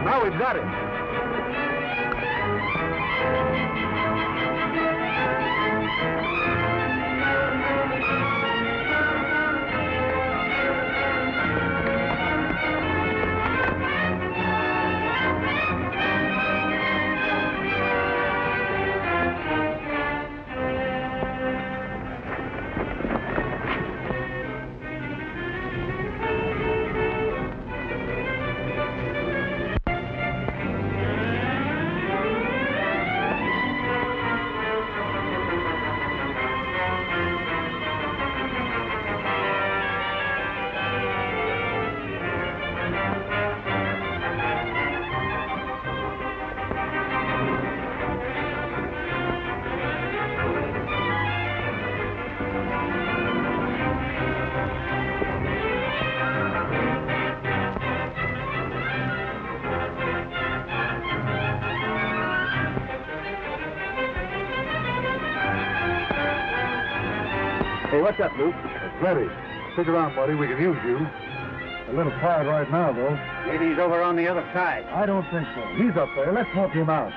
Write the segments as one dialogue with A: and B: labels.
A: Now we've got it.
B: Hey, what's up, Luke?
A: Plenty. Stick around, buddy. We can use you. A little quiet right now, though.
B: Maybe he's over on the other side.
A: I don't think so. He's up there. Let's smoke him out.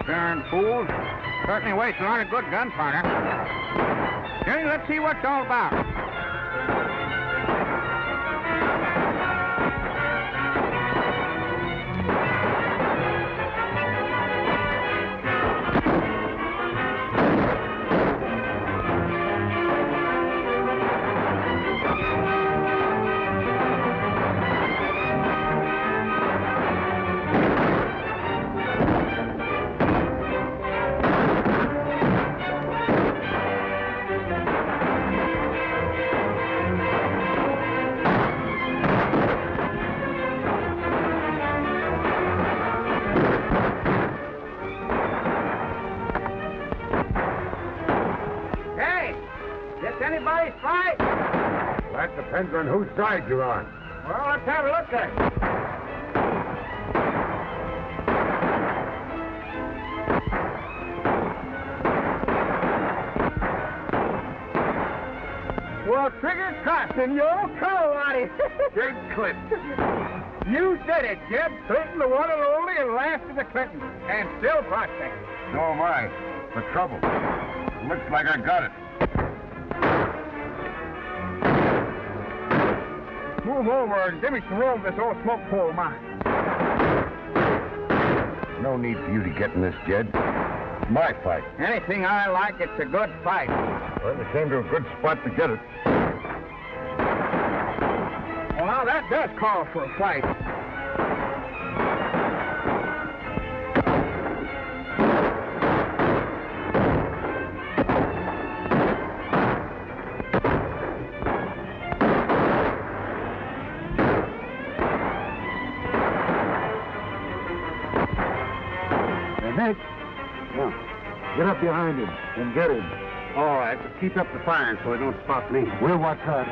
B: Darn fools. Certainly waste a lot of good gunpowder. Hey, let's see what it's all about. Anybody's fight?
A: That depends on whose side you're on.
B: Well, let's have a look at it. Well, trigger crossing, you old Colorado.
A: Big clip.
B: You said it, Jeb. Clinton, the one and only, and last of the Clintons. And still prospecting.
A: So am I. The trouble. Looks like I got it.
B: Move over and give me some room this old smoke pole of mine.
A: No need for you to get in this, Jed. It's my fight.
B: Anything I like, it's a good fight.
A: Well, we came to a good spot to get it.
B: Well, now that does call for a fight.
A: Nick, get up behind him and get him.
B: All right, but keep up the firing so they don't spot me.
A: We'll watch that.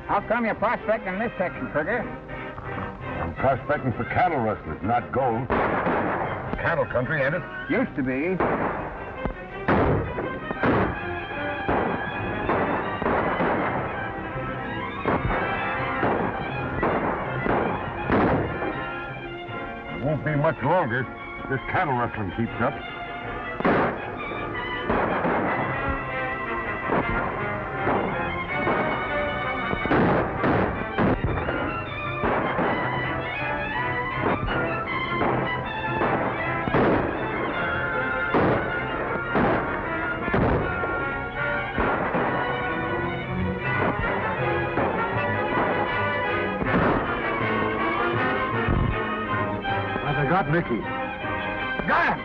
B: How come you're prospecting this section, Trigger?
A: I'm prospecting for cattle rustlers, not gold. Cattle country, ain't it?
B: Used to be.
A: Won't be much longer if this cattle rustling keeps up. Got Nicky.
B: Got him!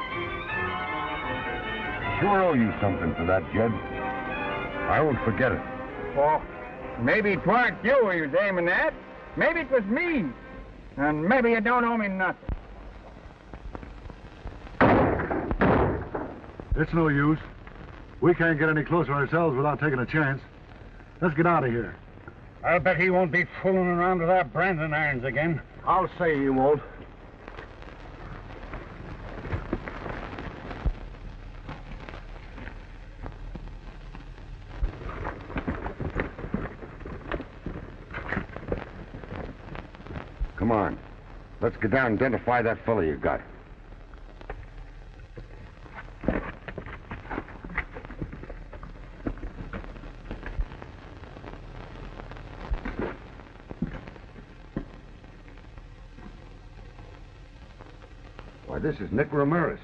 A: Sure owe you something for that, Jed. I won't forget it.
B: Well, maybe it weren't you who was aiming at. Maybe it was me. And maybe you don't owe me nothing.
A: It's no use. We can't get any closer ourselves without taking a chance. Let's get out of here.
C: I'll bet he won't be fooling around with our branding irons again.
A: I'll say he won't. Come on. Let's get down and identify that fella you got. Why, this is Nick Ramirez.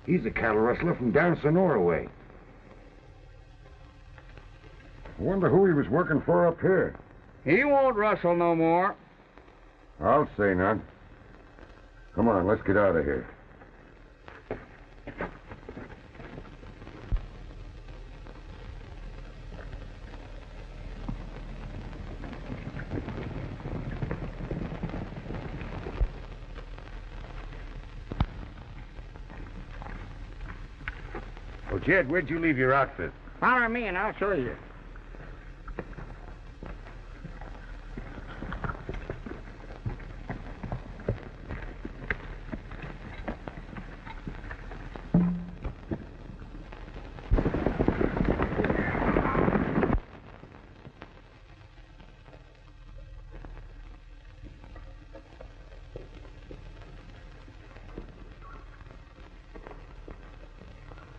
A: He's a cattle rustler from down Sonora way. I wonder who he was working for up here.
B: He won't rustle no more.
A: I'll say none. Come on, let's get out of here. Well, Jed, where'd you leave your outfit?
B: Follow me and I'll show you.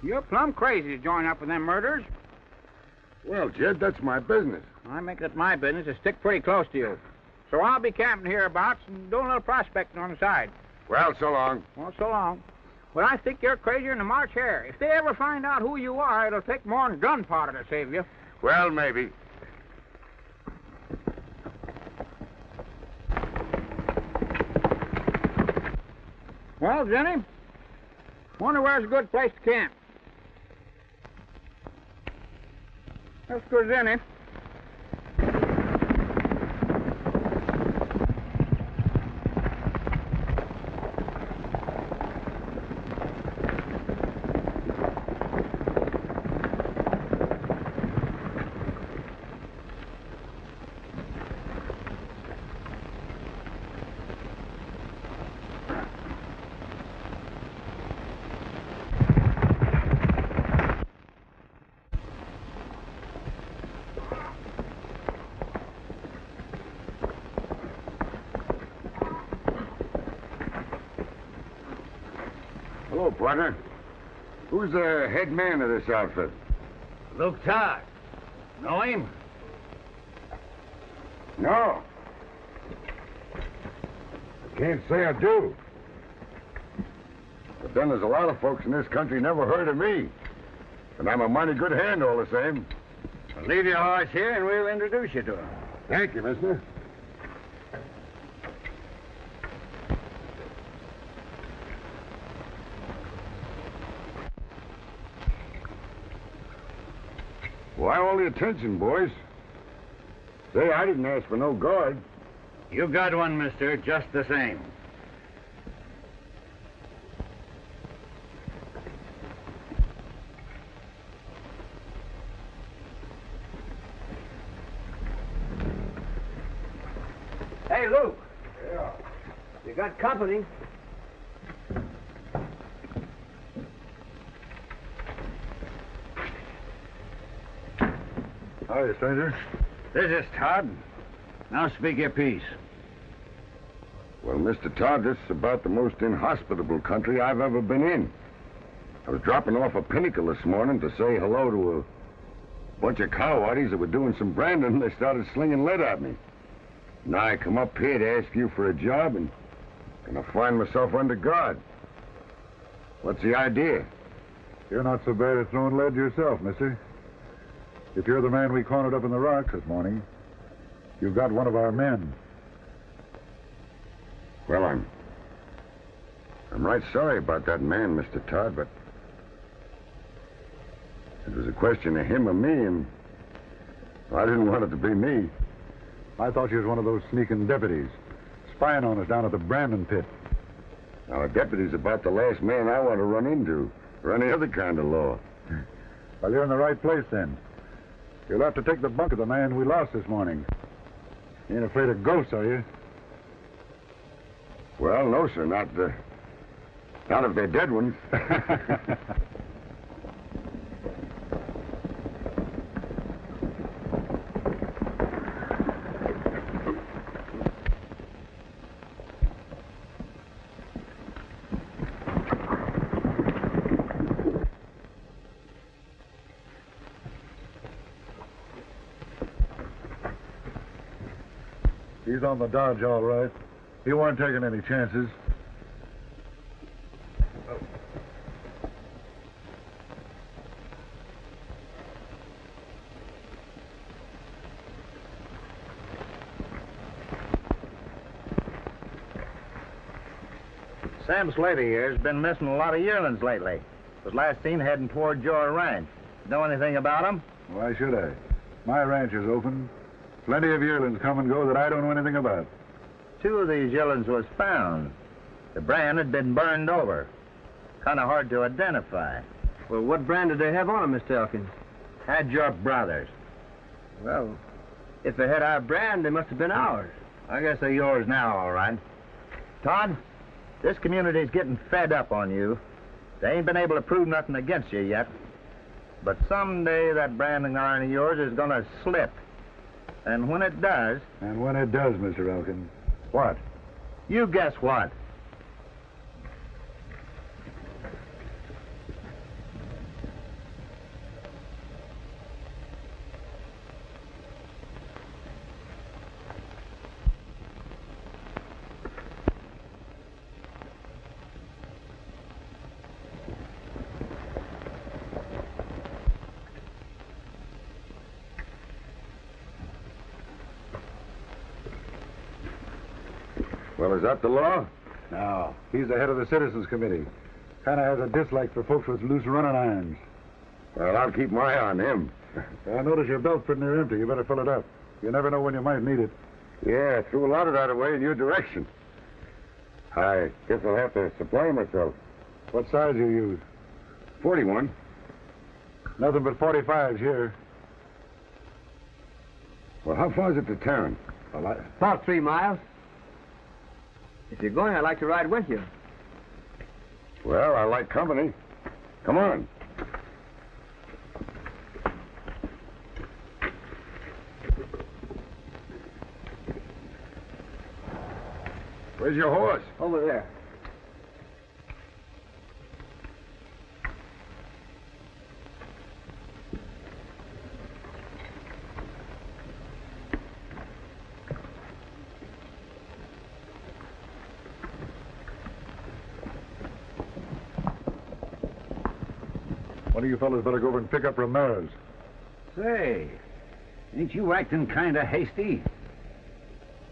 B: You're plumb crazy to join up with them murderers.
A: Well, Jed, that's my business.
B: I make it my business to stick pretty close to you. So I'll be camping hereabouts and doing a little prospecting on the side.
A: Well, so long.
B: Well, so long. Well, I think you're crazier than a March hare. If they ever find out who you are, it'll take more than gunpowder to save you.
A: Well, maybe.
B: Well, Jenny, wonder where's a good place to camp. That's good as any.
A: Hello, partner. Who's the head man of this outfit?
C: Luke Todd. Know him?
A: No. I can't say I do. But then there's a lot of folks in this country never heard of me. And I'm a mighty good hand all the same.
C: Well, leave your horse here and we'll introduce you to him.
A: Thank you, mister. Why all the attention, boys? Say, I didn't ask for no guard.
C: You got one, mister, just the same.
B: Hey, Luke.
A: Yeah.
B: You got company.
A: Hiya, stranger.
C: This is Todd. Now speak your piece.
A: Well, Mr. Todd, this is about the most inhospitable country I've ever been in. I was dropping off a pinnacle this morning to say hello to a bunch of cowardies that were doing some branding, and they started slinging lead at me. Now I come up here to ask you for a job, and I find myself under guard. What's the idea?
D: You're not so bad at throwing lead yourself, mister. If you're the man we cornered up in the rocks this morning, you've got one of our men.
A: Well, I'm right sorry about that man, Mr. Todd, but it was a question of him or me, and I didn't want it to be me.
D: I thought you was one of those sneaking deputies, spying on us down at the Brandon pit.
A: Now, a deputy's about the last man I want to run into, or any other kind of law.
D: Well, you're in the right place, then. You'll have to take the bunk of the man we lost this morning. You ain't afraid of ghosts, are you?
A: Well, no, sir, not if they're dead ones.
D: He's on the dodge, all right. He weren't taking any chances.
C: Sam Slater here has been missing a lot of yearlings lately. Was last seen heading toward your ranch. Know anything about him?
D: Why should I? My ranch is open. Plenty of yearlings come and go that I don't know anything about.
C: 2 of these yearlings was found. The brand had been burned over. Kind of hard to identify.
E: Well, what brand did they have on them, Mr. Elkins?
C: Had your brothers.
E: Well, if they had our brand, they must have been ours.
C: I guess they're yours now, all right. Todd, this community's getting fed up on you. They ain't been able to prove nothing against you yet. But someday that branding iron of yours is gonna slip. And when it does...
D: And when it does, Mr. Elkins, what?
C: You guess what?
A: Well, is that the law?
D: No. He's the head of the Citizens Committee. Kind of has a dislike for folks with loose running irons.
A: Well, I'll keep my eye on him.
D: I notice your belt's pretty near empty. You better fill it up. You never know when you might need it.
A: Yeah, I threw a lot of that away in your direction. I guess I'll have to supply myself.
D: What size do you use?
A: 41.
D: Nothing but 45s here.
A: Well, how far is it to town?
E: About 3 miles. If you're going, I'd like to ride with you.
A: Well, I like company. Come on. Where's your horse?
E: Over there.
D: One of you fellas better go over and pick up Ramirez.
C: Say, ain't you acting kind of hasty?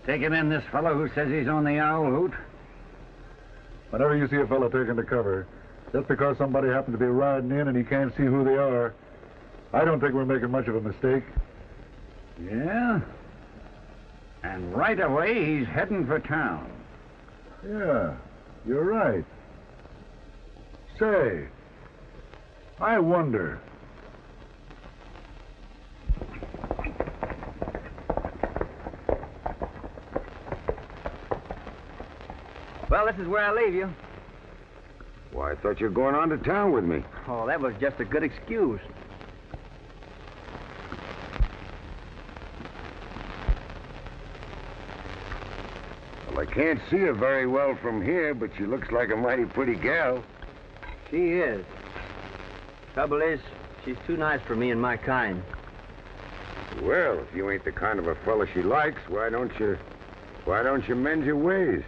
C: Taking in this fellow who says he's on the Owl Hoot?
D: Whenever you see a fellow taken to cover, just because somebody happened to be riding in and he can't see who they are, I don't think we're making much of a mistake.
C: Yeah? And right away he's heading for town.
D: Yeah, you're right. Say, I wonder.
E: Well, this is where I leave you.
A: Why, I thought you were going on to town with me.
E: Oh, that was just a good excuse.
A: Well, I can't see her very well from here, but she looks like a mighty pretty gal.
E: She is. Trouble is, she's too nice for me and my kind.
A: Well, if you ain't the kind of a fella she likes, why don't you mend your ways?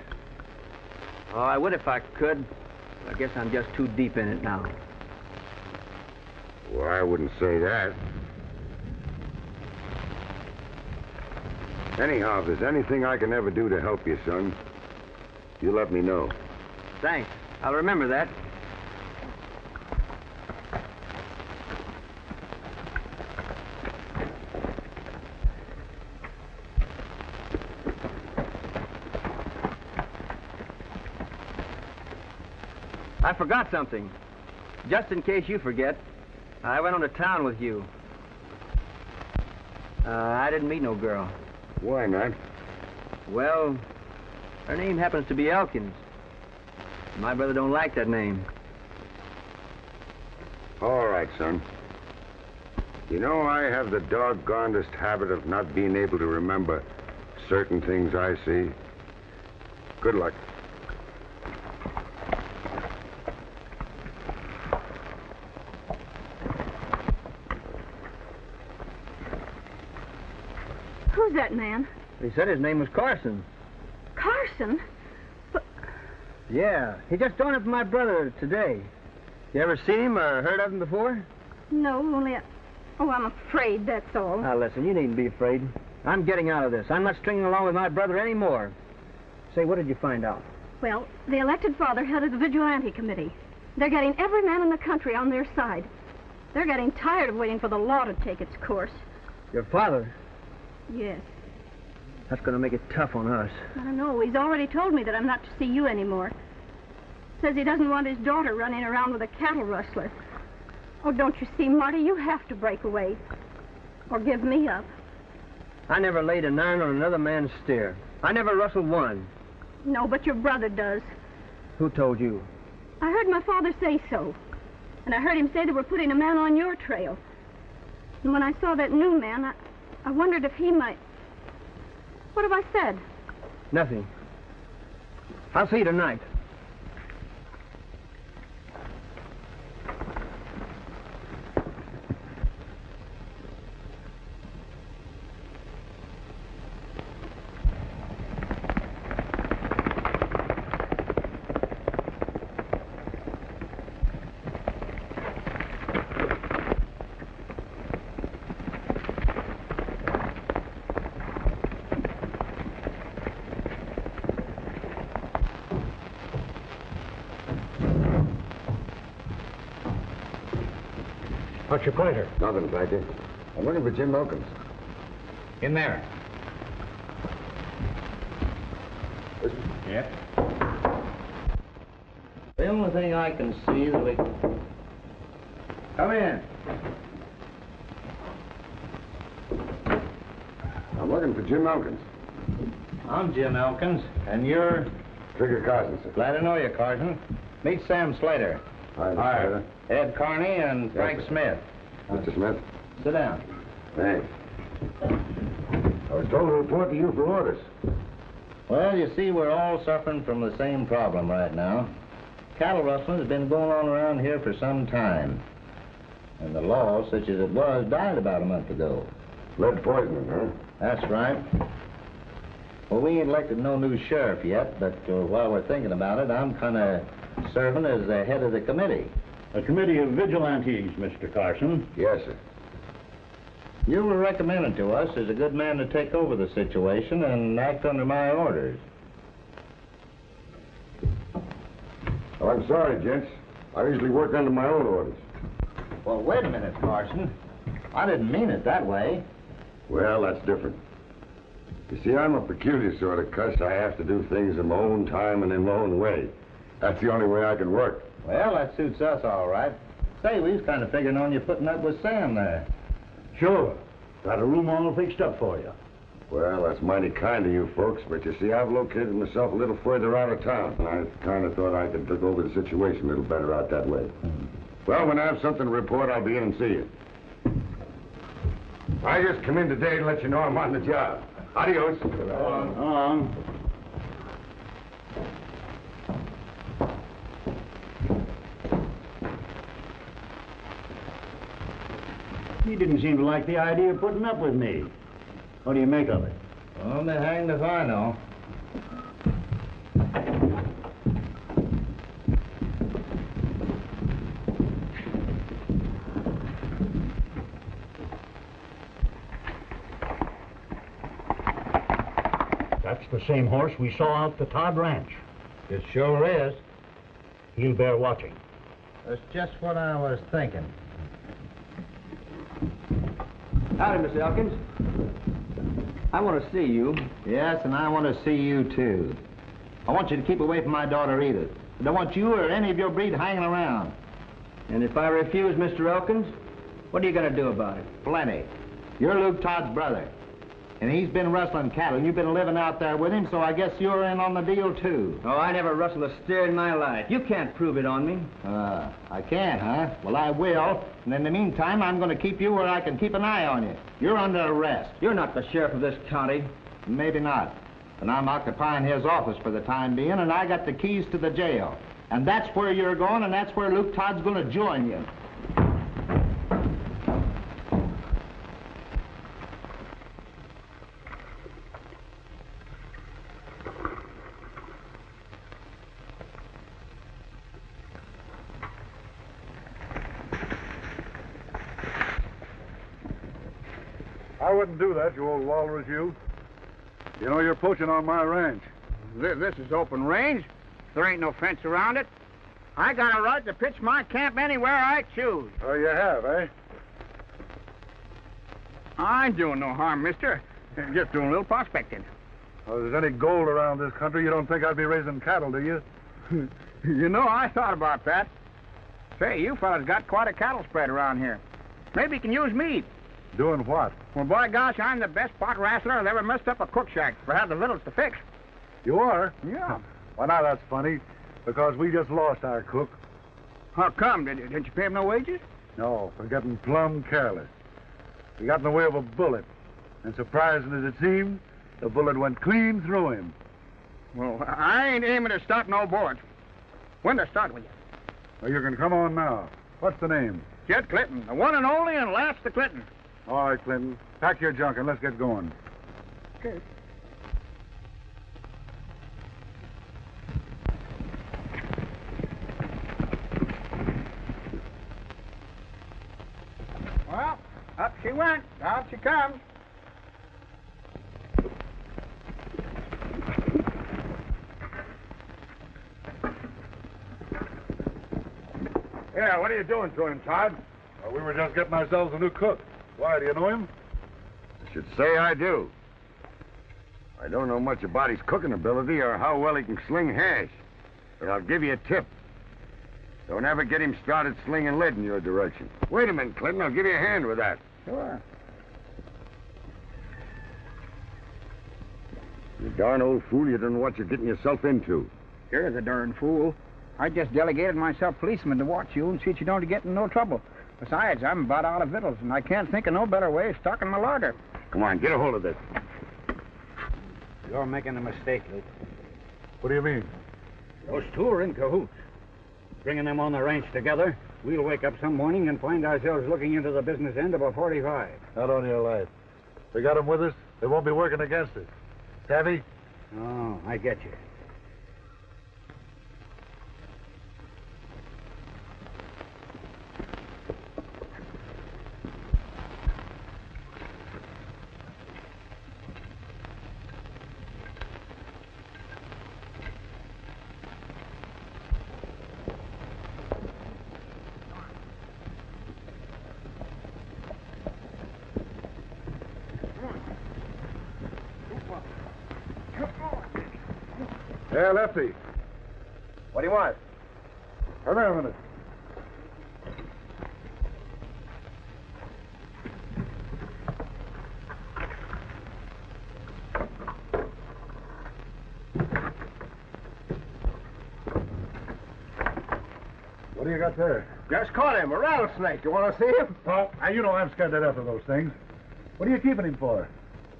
E: Oh, I would if I could. I guess I'm just too deep in it now.
A: Well, I wouldn't say that. Anyhow, if there's anything I can ever do to help you, son, you let me know.
E: Thanks. I'll remember that. I forgot something. Just in case you forget, I went on to town with you. I didn't meet no girl.
A: Why not?
E: Well, her name happens to be Elkins. My brother don't like that name.
A: All right, son. You know, I have the doggonedest habit of not being able to remember certain things I see. Good luck.
F: Who's that man?
E: He said his name was Carson.
F: Carson? But
E: Yeah, he just joined up with my brother today. You ever seen him or heard of him before?
F: no, only oh, I'm afraid, that's all.
E: Now, listen, you needn't be afraid. I'm getting out of this. I'm not stringing along with my brother anymore. Say, what did you find out?
F: Well, the elected father head of the vigilante committee. They're getting every man in the country on their side. They're getting tired of waiting for the law to take its course.
E: Your father?
F: Yes.
E: That's going to make it tough on us.
F: I don't know. He's already told me that I'm not to see you anymore. Says he doesn't want his daughter running around with a cattle rustler. Oh, don't you see, Marty? You have to break away. Or give me up.
E: I never laid an iron on another man's steer. I never rustled one.
F: No, but your brother does.
E: Who told you?
F: I heard my father say so. And I heard him say they were putting a man on your trail. And when I saw that new man, I wondered if he might... What have I said?
E: Nothing. I'll see you tonight.
G: What's your pleasure?
A: Nothing, Blackie. I'm looking for Jim Elkins.
G: In there. Yeah?
C: The only thing I can see that we... Come in.
A: I'm looking for Jim Elkins.
C: I'm Jim Elkins, and you're...
A: Trigger Carson, sir.
C: Glad to know you, Carson. Meet Sam Slater.
A: Hi, Mr. Slater.
C: Ed Carney and Frank
A: sir.
C: Smith.
A: Mr. Smith.
C: Sit down.
A: Thanks. I was told to report to you for orders.
C: Well, you see, we're all suffering from the same problem right now. Cattle rustling has been going on around here for some time. And the law, such as it was, died about a month ago.
A: Lead poisoning, huh?
C: That's right. Well, we ain't elected no new sheriff yet, but while we're thinking about it, I'm kind of serving as the head of the committee.
G: A committee of vigilantes, Mr. Carson.
A: Yes, sir.
C: You were recommended to us as a good man to take over the situation and act under my orders.
A: Well, I'm sorry, gents. I usually work under my own orders.
C: Well, wait a minute, Carson. I didn't mean it that way.
A: Well, that's different. You see, I'm a peculiar sort of cuss. I have to do things in my own time and in my own way. That's the only way I can work.
C: Well, that suits us all right. Say, we was kind of figuring on you putting up with Sam there.
G: Sure. Got a room all fixed up for you.
A: Well, that's mighty kind of you folks, but you see, I've located myself a little further out of town, and I kind of thought I could take over the situation a little better out that way. Well, when I have something to report, I'll be in and see you. I just come in today to let you know I'm on the job. Adios.
G: You didn't seem to like the idea of putting up with me. What do you make of it?
C: Well, they're hanged if I know.
G: That's the same horse we saw out the Todd Ranch.
C: It sure is.
G: He'll bear watching.
C: That's just what I was thinking.
E: Howdy, Mr. Elkins. I want to see you.
C: Yes, and I want to see you, too. I want you to keep away from my daughter, Edith. I don't want you or any of your breed hanging around.
E: And if I refuse, Mr. Elkins, what are you going to do about it?
C: Plenty. You're Luke Todd's brother. And he's been rustling cattle, and you've been living out there with him, so I guess you're in on the deal, too.
E: Oh, I never rustled a steer in my life. You can't prove it on me.
C: I can't, huh? Well, I will. And in the meantime, I'm going to keep you where I can keep an eye on you. You're under arrest.
E: You're not the sheriff of this county.
C: Maybe not. And I'm occupying his office for the time being, and I got the keys to the jail. And that's where you're going, and that's where Luke Todd's going to join you.
D: I wouldn't do that, you old walrus, you. You know, you're poaching on my ranch.
B: This is open range. There ain't no fence around it. I got a right to pitch my camp anywhere I choose.
D: Oh, you have, eh?
B: I ain't doing no harm, mister. Just doing a little prospecting.
D: Well, if there's any gold around this country, you don't think I'd be raising cattle, do you?
B: You know, I thought about that. Say, you fellas got quite a cattle spread around here. Maybe you can use me.
D: Doing what?
B: Well, by gosh, I'm the best pot wrestler that ever messed up a cook shack for have the vittles to fix.
D: You are?
B: Yeah.
D: Well, now that's funny, because we just lost our cook.
B: How come? Didn't you pay him no wages?
D: No, we're getting plumb careless. We got in the way of a bullet, and surprising as it seemed, the bullet went clean through him.
B: Well, I ain't aiming to stop no bullets. When to start with you?
D: Well, you can come on now. What's the name?
B: Jed Clinton, the one and only, and last the Clinton.
D: All right, Clinton. Pack your junk and let's get going.
B: Okay. Well, up she went. Out she comes.
A: Yeah, what are you doing to him, Todd?
D: Well, we were just getting ourselves a new cook. Why, do you know him?
A: I should say I do. I don't know much about his cooking ability or how well he can sling hash. But I'll give you a tip. Don't ever get him started slinging lead in your direction. Wait a minute, Clinton. I'll give you a hand with that.
B: Sure.
A: You darn old fool, you don't know what you're getting yourself into.
B: You're the darn fool. I just delegated myself policeman to watch you and see that you don't get in no trouble. Besides, I'm about out of victuals, and I can't think of no better way of stocking my larder.
A: Come on, get a hold of this.
G: You're making a mistake, Luke.
D: What do you mean?
G: Those two are in cahoots. Bringing them on the ranch together, we'll wake up some morning and find ourselves looking into the business end of a 45.
D: Not on your life. We got them with us. They won't be working against us. Savvy?
G: Oh, I get you.
D: Yeah, Lefty.
C: What do you want?
D: Come here a minute. What do you got there?
C: Just caught him, a rattlesnake. You want to see him?
D: Well, you know I'm scared to death of those things. What are you keeping him for?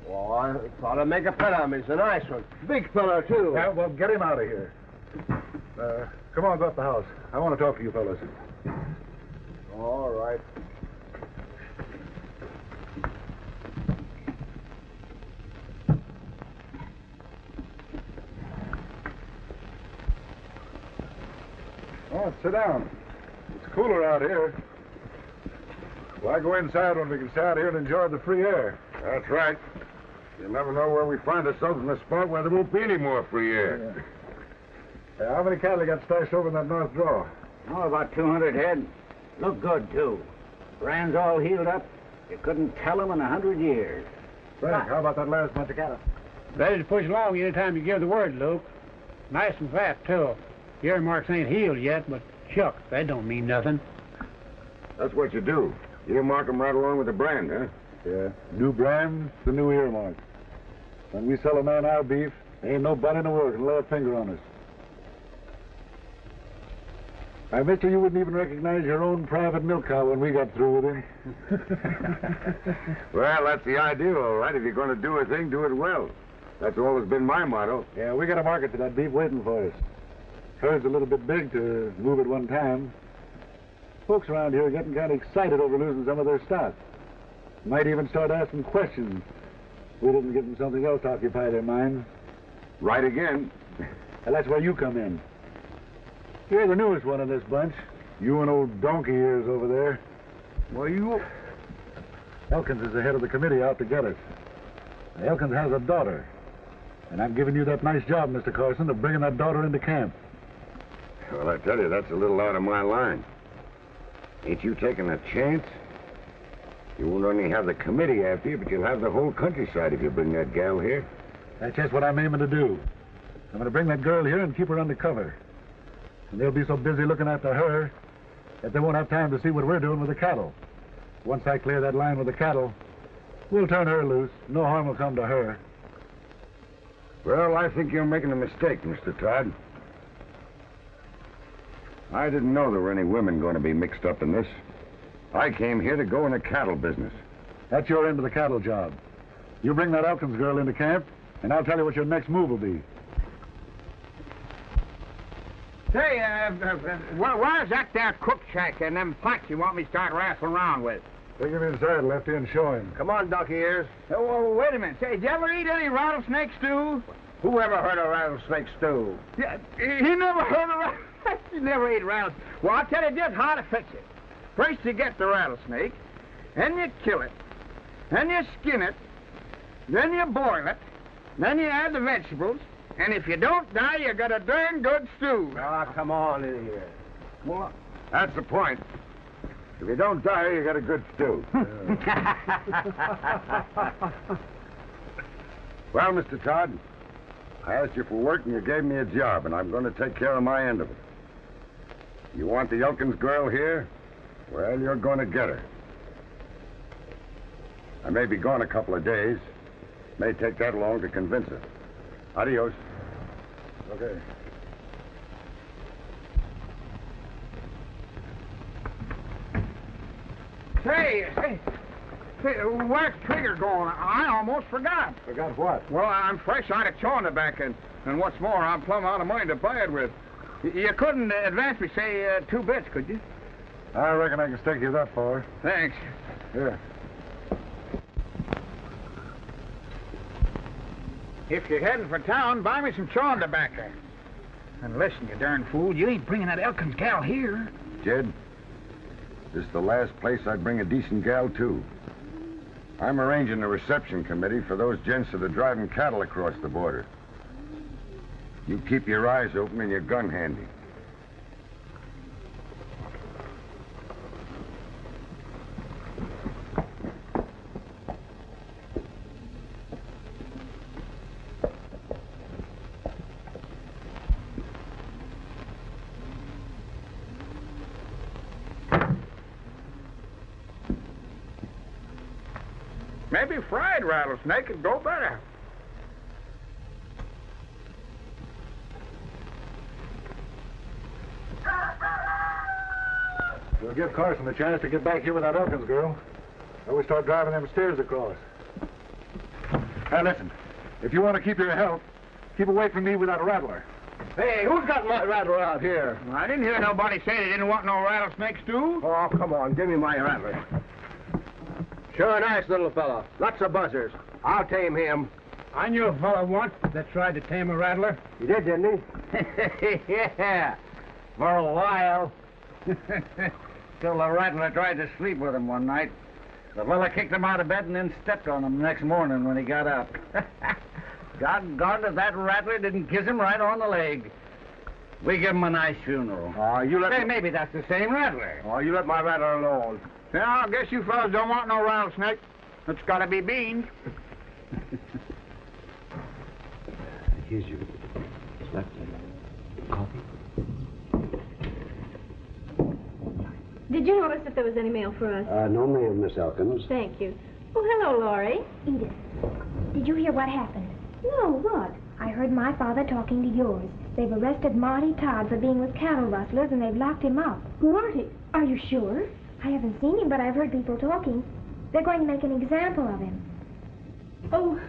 C: Well, I thought I'd make a pet of him. He's a nice one. Big fellow, too.
D: Yeah, well, get him out of here. Come on, go up the house. I want to talk to you fellas.
C: All right.
D: Oh, sit down. It's cooler out here. Why go inside when we can stay out here and enjoy the free air?
A: That's right. You never know where we find ourselves in a spot where there won't be any more free air.
D: Yeah. How many cattle you got stashed over in that north draw?
G: Oh, about 200 head. Look good, too. Brands all healed up. You couldn't tell them in 100 years.
D: Frank, how about that last bunch of cattle?
H: Ready to push along anytime you give the word, Luke. Nice and fat, too. Your marks ain't healed yet, but shucks, that don't mean nothing.
A: That's what you do. You mark them right along with the brand, huh?
D: Yeah. New brands, the new earmarks. When we sell a man our beef, ain't nobody in the world can lay a finger on us. I bet you wouldn't even recognize your own private milk cow when we got through with him.
A: Well, that's the idea, all right. If you're going to do a thing, do it well. That's always been my motto.
D: Yeah, we got a market for that beef waiting for us. Herd's a little bit big to move at one time. Folks around here are getting kind of excited over losing some of their stock. Might even start asking questions. We didn't give them something else to occupy their minds.
A: Right again.
D: And that's where you come in. You're the newest one in this bunch. You and old Donkey Ears over there.
A: Well, you...
D: Elkins is the head of the committee out to get us. Elkins has a daughter. And I'm giving you that nice job, Mr. Carson, of bringing that daughter into camp.
A: Well, I tell you, that's a little out of my line. Ain't you taking a chance? You won't only have the committee after you, but you'll have the whole countryside if you bring that gal here.
D: That's just what I'm aiming to do. I'm going to bring that girl here and keep her under cover. And they'll be so busy looking after her that they won't have time to see what we're doing with the cattle. Once I clear that line with the cattle, we'll turn her loose. No harm will come to her.
A: Well, I think you're making a mistake, Mr. Todd. I didn't know there were any women going to be mixed up in this. I came here to go in the cattle business.
D: That's your end of the cattle job. You bring that Elkins girl into camp, and I'll tell you what your next move will be.
B: Say, where's that there cook shack and them planks you want me to start wrestling around with?
D: Take him inside, Lefty, and show him.
C: Come on, Donkey Ears.
B: Oh, wait a minute. Say, did you ever eat any rattlesnake stew?
C: Who ever heard of rattlesnake stew?
B: Yeah, he never heard of rattlesnake. He never ate rattlesnake. Well, I'll tell you just how to fix it. First, you get the rattlesnake, then you kill it, then you skin it, then you boil it, then you add the vegetables, and if you don't die, you got a darn good stew.
C: Ah, come on in here.
A: Well, that's the point. If you don't die, you got a good stew. Well, Mr. Todd, I asked you for work and you gave me a job, and I'm going to take care of my end of it. You want the Elkins girl here? Well, you're going to get her. I may be gone a couple of days. May take that long to convince her. Adios.
D: Okay.
B: Say, where's Trigger going? I almost forgot.
D: Forgot what?
B: Well, I'm fresh out of chawing tobacco, and what's more, I'm plumb out of money to buy it with. You couldn't advance me, say, 2 bits, could you?
D: I reckon I can stake you that far.
B: Thanks.
D: Here.
B: If you're heading for town, buy me some chawing tobacco. And listen, you darn fool, you ain't bringing that Elkins gal here.
A: Jed, this is the last place I'd bring a decent gal to. I'm arranging a reception committee for those gents that are driving cattle across the border. You keep your eyes open and your gun handy.
B: Maybe fried rattlesnake would go better.
D: We'll give Carson a chance to get back here with that Elkins girl. Then we start driving them stairs across. Now listen, if you want to keep your health, keep away from me with that rattler.
C: Hey, who's got my rattler out here?
B: I didn't hear nobody say they didn't want no rattlesnake stew.
C: Oh, come on, give me my rattler. Sure a nice little fellow. Lots of buzzers. I'll tame him.
H: I knew a fellow once that tried to tame a rattler.
C: He did, didn't he?
G: Yeah, for a while. Till the rattler tried to sleep with him one night. The fella kicked him out of bed and then stepped on him the next morning when he got up. Doggone it, that rattler didn't kiss him right on the leg. We give him a nice funeral.
C: Oh, you let
G: Hey,
C: me...
G: maybe that's the same rattler.
C: Oh, you let my rattler alone.
B: Yeah, I guess you fellas don't want no rattlesnake. It's got to be beans.
I: Here's your coffee.
F: Did you notice if there was any mail for us?
I: No mail, Miss Elkins.
F: Thank you. Oh, hello, Laurie.
J: Edith, did you hear what happened?
F: No, what?
J: I heard my father talking to yours. They've arrested Marty Todd for being with cattle rustlers, and they've locked him up.
F: Marty, are you sure?
J: I haven't seen him, but I've heard people talking. They're going to make an example of him.
F: Oh.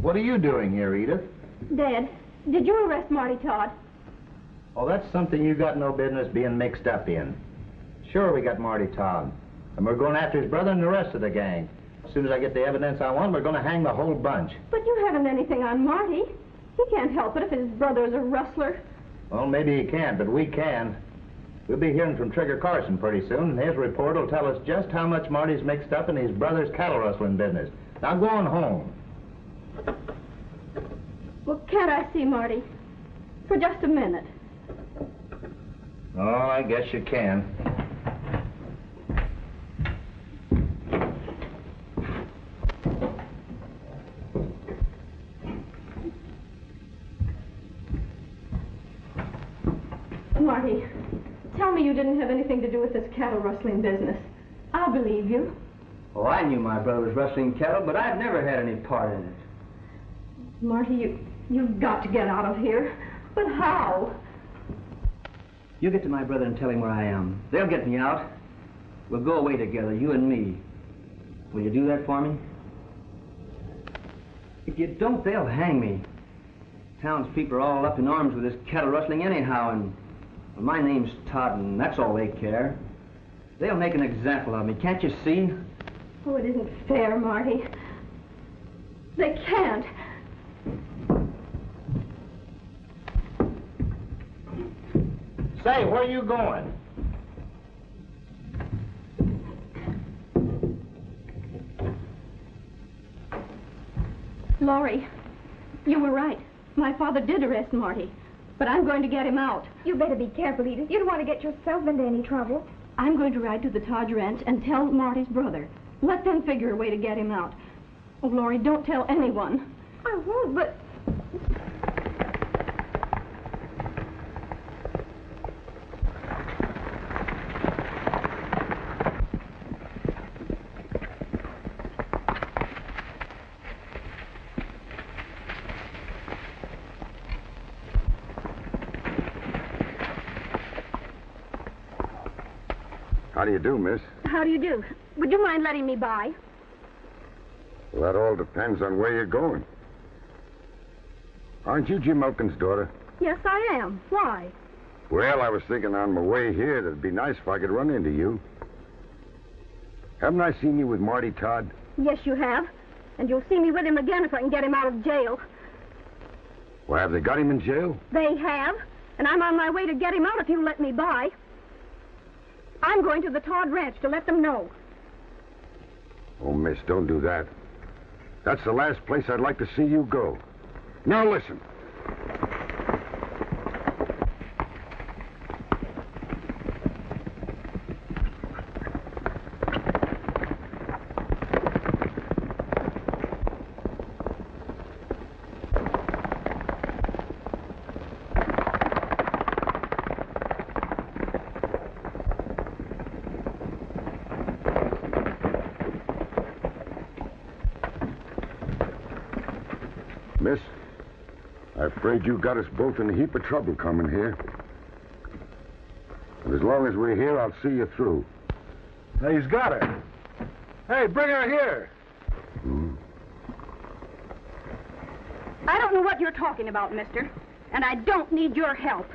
C: What are you doing here, Edith?
F: Dad, did you arrest Marty Todd?
C: Oh, that's something you got no business being mixed up in. Sure, we got Marty Todd. And we're going after his brother and the rest of the gang. As soon as I get the evidence I want, we're going to hang the whole bunch.
F: But you haven't anything on Marty. He can't help it if his brother's a rustler.
C: Well, maybe he can't, but we can. We'll be hearing from Trigger Carson pretty soon, and his report will tell us just how much Marty's mixed up in his brother's cattle rustling business. Now go on home.
F: Well, can't I see Marty? For just a minute.
C: Oh, I guess you can.
F: Marty, tell me you didn't have anything to do with this cattle rustling business. I'll believe you.
E: Oh, I knew my brother was rustling cattle, but I've never had any part in it.
F: Marty, you've got to get out of here. But how?
E: You get to my brother and tell him where I am. They'll get me out. We'll go away together, you and me. Will you do that for me? If you don't, they'll hang me. Townspeople are all up in arms with this cattle rustling anyhow, and well, my name's Todd, and that's all they care. They'll make an example of me, can't you see?
F: Oh, it isn't fair, Marty. They can't.
C: Say, where are you going?
F: Laurie, you were right. My father did arrest Marty, but I'm going to get him out.
J: You better be careful, Edith. You don't want to get yourself into any trouble.
F: I'm going to ride to the Todd Ranch and tell Marty's brother. Let them figure a way to get him out. Oh, Laurie, don't tell anyone.
J: I won't, but...
A: How do you do, miss?
F: How do you do? Would you mind letting me by?
A: Well, that all depends on where you're going. Aren't you Jim Elkin's daughter?
F: Yes, I am. Why?
A: Well, I was thinking on my way here that it'd be nice if I could run into you. Haven't I seen you with Marty Todd?
F: Yes, you have. And you'll see me with him again if I can get him out of jail.
A: Well, have they got him in jail?
F: They have. And I'm on my way to get him out if you'll let me by. I'm going to the Todd Ranch to let them know.
A: Oh, miss, don't do that. That's the last place I'd like to see you go. Now listen. Miss, I'm afraid you got us both in a heap of trouble coming here. And as long as we're here, I'll see you through.
D: Hey, he's got her. Hey, bring her here.
F: I don't know what you're talking about, mister. And I don't need your help.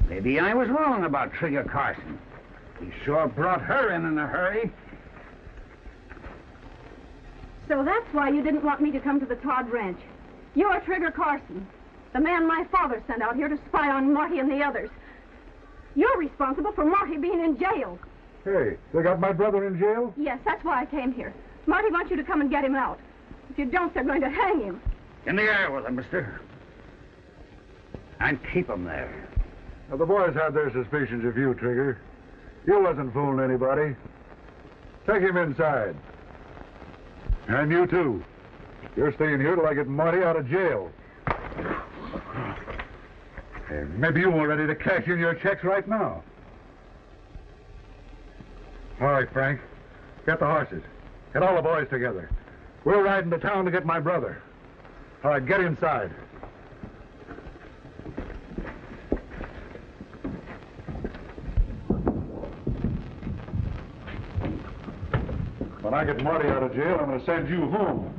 G: Maybe I was wrong about Trigger Carson. He sure brought her in a hurry.
F: So that's why you didn't want me to come to the Todd Ranch. You're Trigger Carson, the man my father sent out here to spy on Marty and the others. You're responsible for Marty being in jail.
D: Hey, they got my brother in jail?
F: Yes, that's why I came here. Marty wants you to come and get him out. If you don't, they're going to hang him.
G: In the air with him, mister. And keep him there.
D: Now, the boys had their suspicions of you, Trigger. You wasn't fooling anybody. Take him inside. And you, too. You're staying here till I get Marty out of jail. Hey, maybe you weren't ready to cash in your checks right now. All right, Frank. Get the horses. Get all the boys together. We're riding to town to get my brother. All right, get inside. When I get Marty out of jail, I'm going to send you home.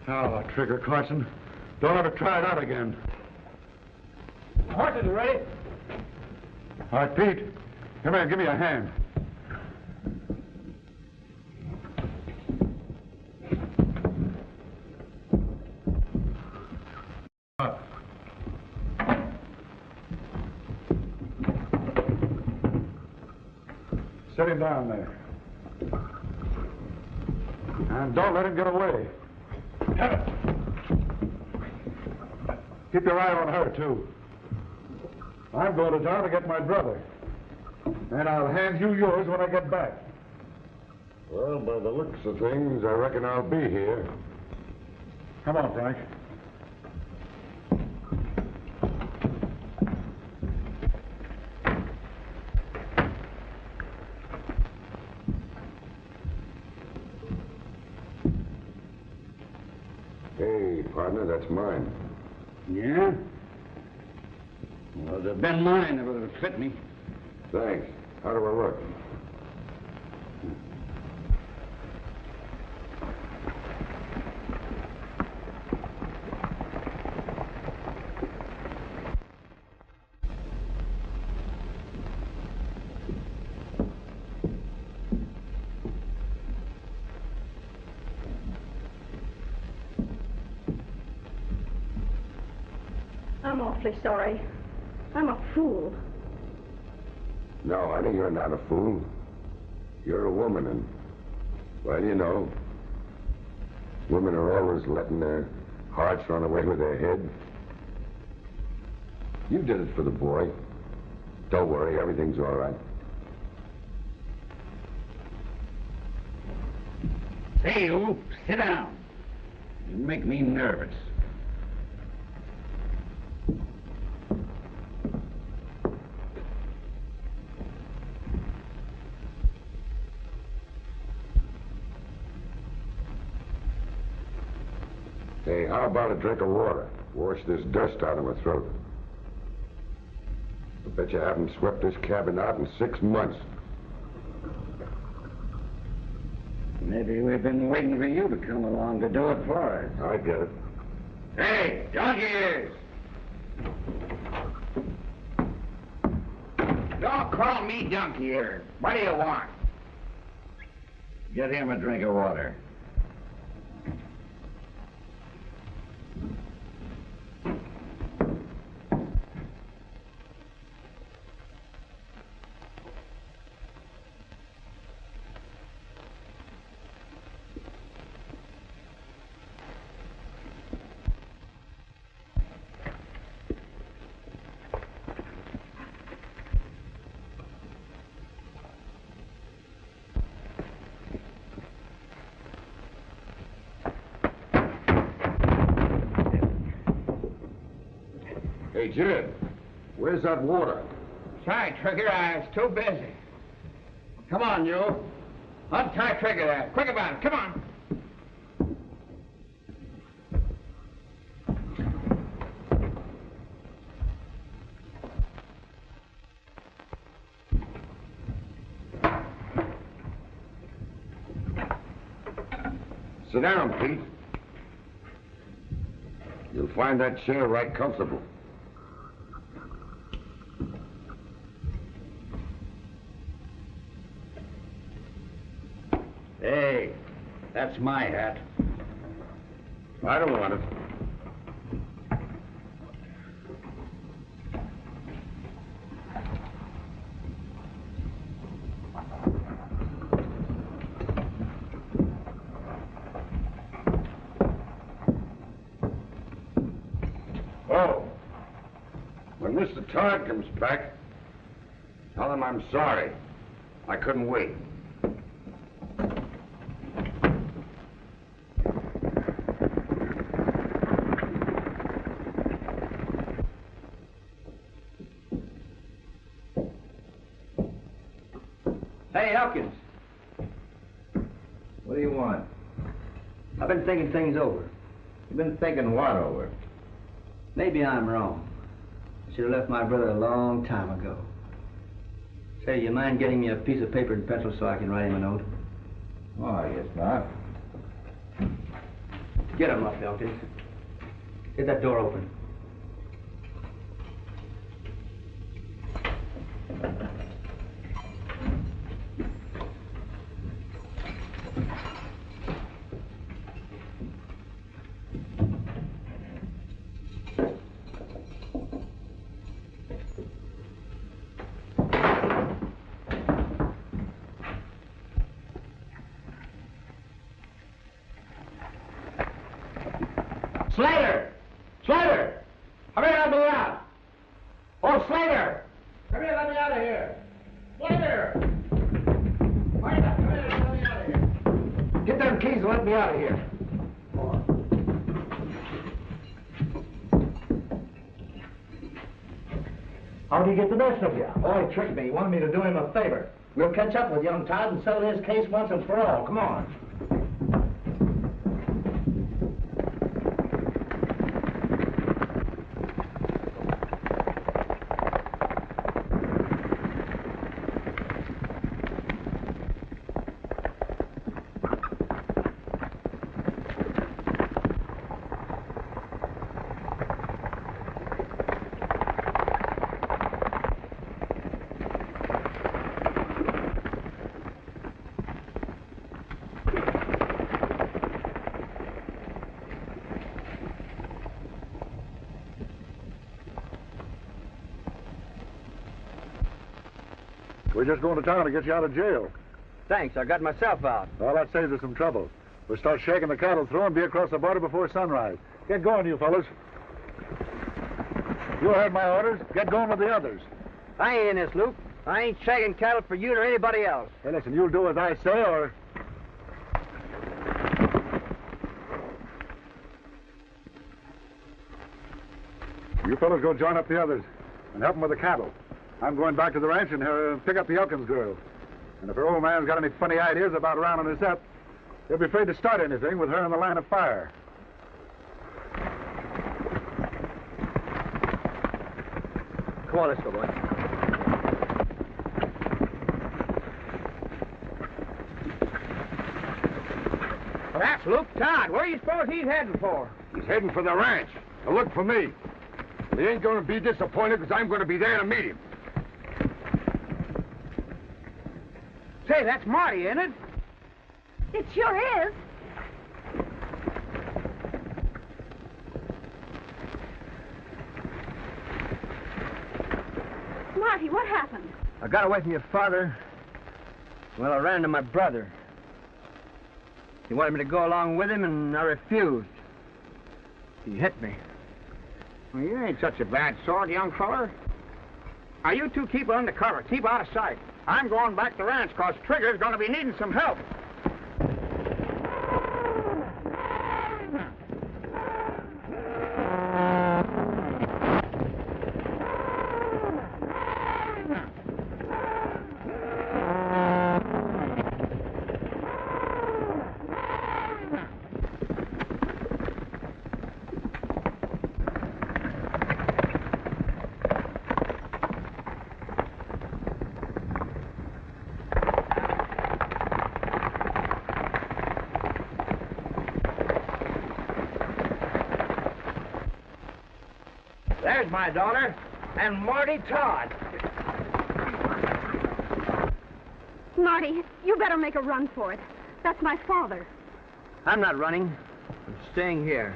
D: Now, Trigger Carson, don't ever try that again.
H: The horses are ready.
D: All right, Pete, come here, give me a hand. Up. Set him down there. And don't let him get away. Keep your eye on her, too. I'm going to town to get my brother. And I'll hand you yours when I get back.
A: Well, by the looks of things, I reckon I'll be here.
D: Come on, Frank.
A: Hey, partner, that's mine.
G: Yeah? Well, it'd have been mine if it would have fit me.
A: Thanks. How do I look?
F: I'm awfully sorry. I'm a fool.
A: No, honey, you're not a fool. You're a woman, and, well, you know, women are always letting their hearts run away with their head. You did it for the boy. Don't worry, everything's all right.
G: Say, you, sit down. You make me nervous.
A: Hey, how about a drink of water? Wash this dust out of my throat. I bet you haven't swept this cabin out in 6 months.
G: Maybe we've been waiting for you to come along to do it for us.
A: I get it.
G: Hey, donkey ears! Don't call me donkey ears. What do you want? Get him a drink of water.
A: Hey, Jed, where's that water?
B: Sorry, Trigger, I was too busy. Come on, you. Untie Trigger there. Quick about it. Come on.
A: Sit down, Pete. You'll find that chair right comfortable.
G: Hey, that's my hat.
A: I don't want it. Oh, when Mr. Todd comes back, tell him I'm sorry. I couldn't wait.
E: Hey, Elkins.
C: What do you want?
E: I've been thinking things over.
C: You've been thinking what over?
E: Maybe I'm wrong. I should have left my brother a long time ago. Say, you mind getting me a piece of paper and pencil so I can write him a note?
C: Oh, I guess not.
E: Get him up, Elkins. Get that door open.
B: Slater! Slater! Come here, let me out! Oh, Slater! Come here, let me out of here! Slater! Hurry up, come here, let me out of here! Get them keys and let me out of here.
C: How did he get the best of you? Oh, he tricked me. He wanted me to do him a favor. We'll catch up with young Todd and settle his case once and for all. Come on.
D: We're just going to town to get you out of jail.
E: Thanks, I got myself out.
D: Well, that saves us some trouble. We'll start shaking the cattle through and be across the border before sunrise. Get going, you fellas. You heard my orders. Get going with the others.
E: I ain't in this, Luke. I ain't shagging cattle for you or anybody else.
D: Hey, listen, you'll do as I say, or... You fellas go join up the others and help them with the cattle. I'm going back to the ranch and pick up the Elkins girl. And if her old man's got any funny ideas about rounding us up, he'll be afraid to start anything with her in the line of fire.
E: Come on, let's go, boy.
B: Well, that's Luke Todd. Where do you suppose he's heading for?
A: He's heading for the ranch to look for me. He ain't going to be disappointed because I'm going to be there to meet him.
B: Say, that's Marty, ain't it?
F: It sure is. Marty, what happened?
E: I got away from your father. Well, I ran into my brother. He wanted me to go along with him, and I refused. He hit me.
B: Well, you ain't such a bad sort, young feller. Now, you two keep under cover. Keep out of sight. I'm going back to the ranch, because Trigger's going to be needing some help.
C: There's my daughter and Marty Todd.
F: Marty, you better make a run for it. That's my father.
E: I'm not running. I'm staying here.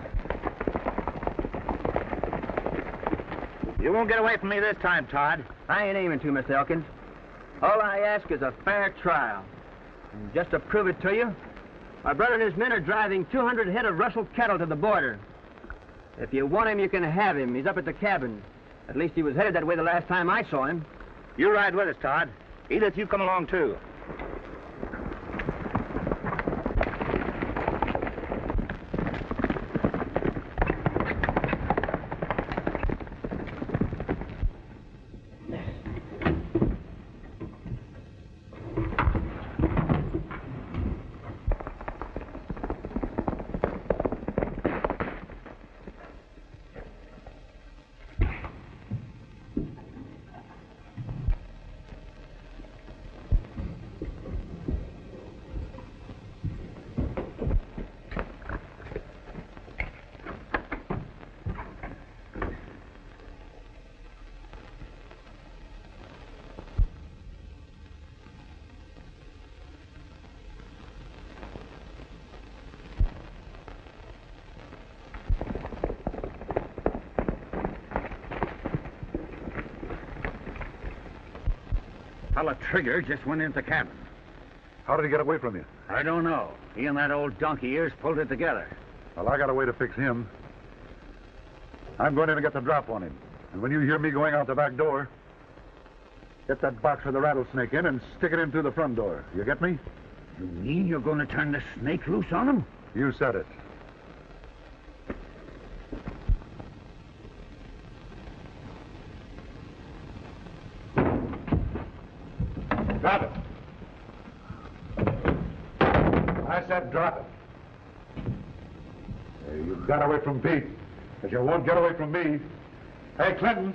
C: You won't get away from me this time, Todd.
E: I ain't aiming to, Mr. Elkins. All I ask is a fair trial. And just to prove it to you, my brother and his men are driving 200 head of rustled cattle to the border. If you want him, you can have him. He's up at the cabin. At least he was headed that way the last time I saw him.
C: You ride with us, Todd. Edith, you come along, too.
G: Fella Trigger just went into the cabin.
D: How did he get away from you?
G: I don't know. He and that old donkey ears pulled it together.
D: Well, I got a way to fix him. I'm going in to get the drop on him. And when you hear me going out the back door, get that box with the rattlesnake in and stick it in through the front door. You get me?
G: You mean you're going to turn the snake loose on him?
D: You said it. Drop it. I said drop it. You got away from Pete, but you won't get away from me. Hey, Clinton.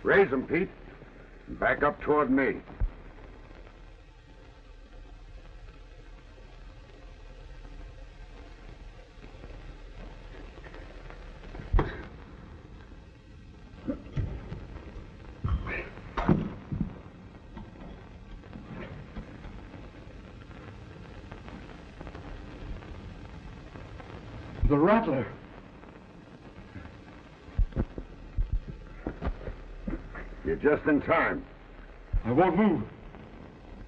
A: Raise them, Pete. And back up toward me.
D: The rattler.
A: You're just in time.
D: I won't move.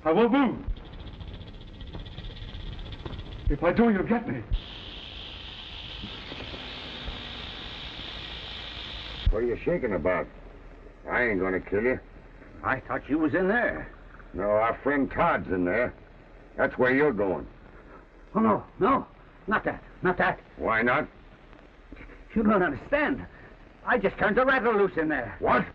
D: I won't move. If I do, you'll get me.
A: What are you shaking about? I ain't gonna kill you.
G: I thought you was in there.
A: No, our friend Todd's in there. That's where you're going.
G: Oh, no. Not that.
A: Why not?
G: You don't understand. I just turned the rattle loose in there.
A: What?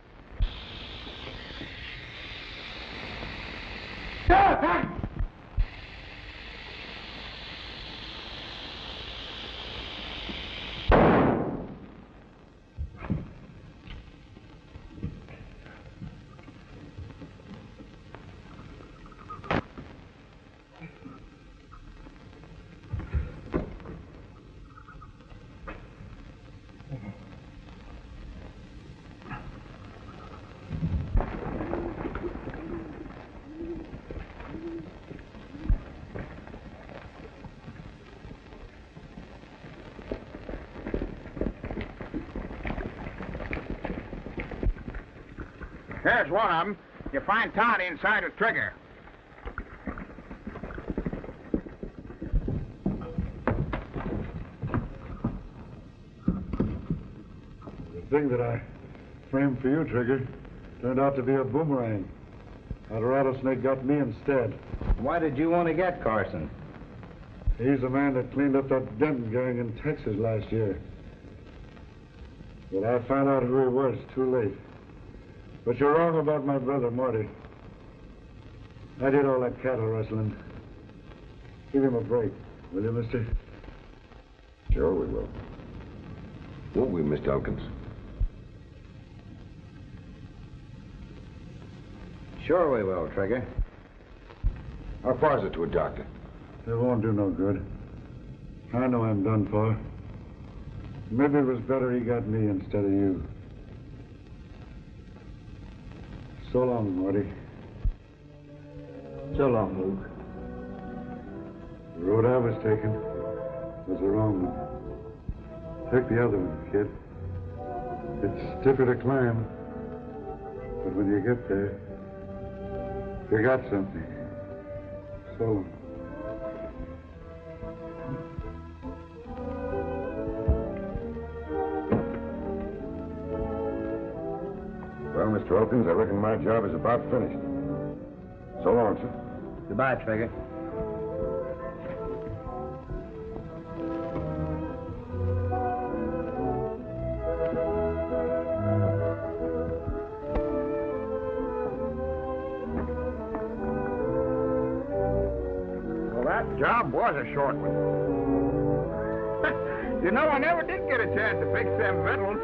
B: There's one of them. You find Todd inside a trigger.
D: The thing that I framed for you, Trigger, turned out to be a boomerang. That rattlesnake got me instead.
C: Why did you want to get Carson?
D: He's the man that cleaned up that Denton gang in Texas last year. But I found out who he was too late. But you're wrong about my brother, Marty. I did all that cattle rustling. Give him a break, will you, mister?
A: Sure we will. Won't we, Mr. Elkins?
C: Sure we will, Trigger.
A: How far is it to a doctor?
D: It won't do no good. I know I'm done for. Maybe it was better he got me instead of you. So long, Marty.
C: So long, Luke.
D: The road I was taking was the wrong one. Take the other one, kid. It's stiffer to climb, but when you get there, you got something. So long.
A: Well, Mr. Elkins, I reckon my job is about finished. So long, sir.
C: Goodbye, Trigger.
B: Well, that job was a short one. You know, I never did get a chance to fix them metals.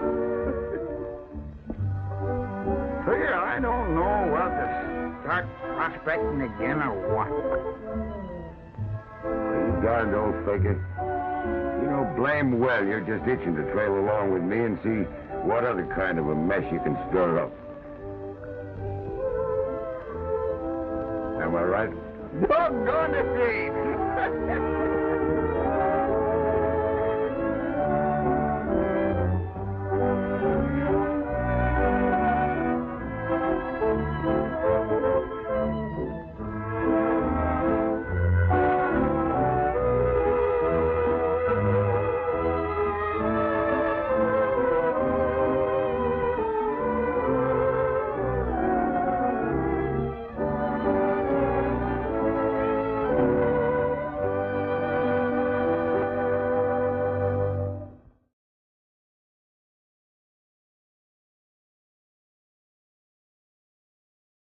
B: Figure I don't know whether to start prospecting again or what.
A: You darned old faker. You know blame well you're just itching to trail along with me and see what other kind of a mess you can stir up. Am I right?
B: Doggone it, Dave.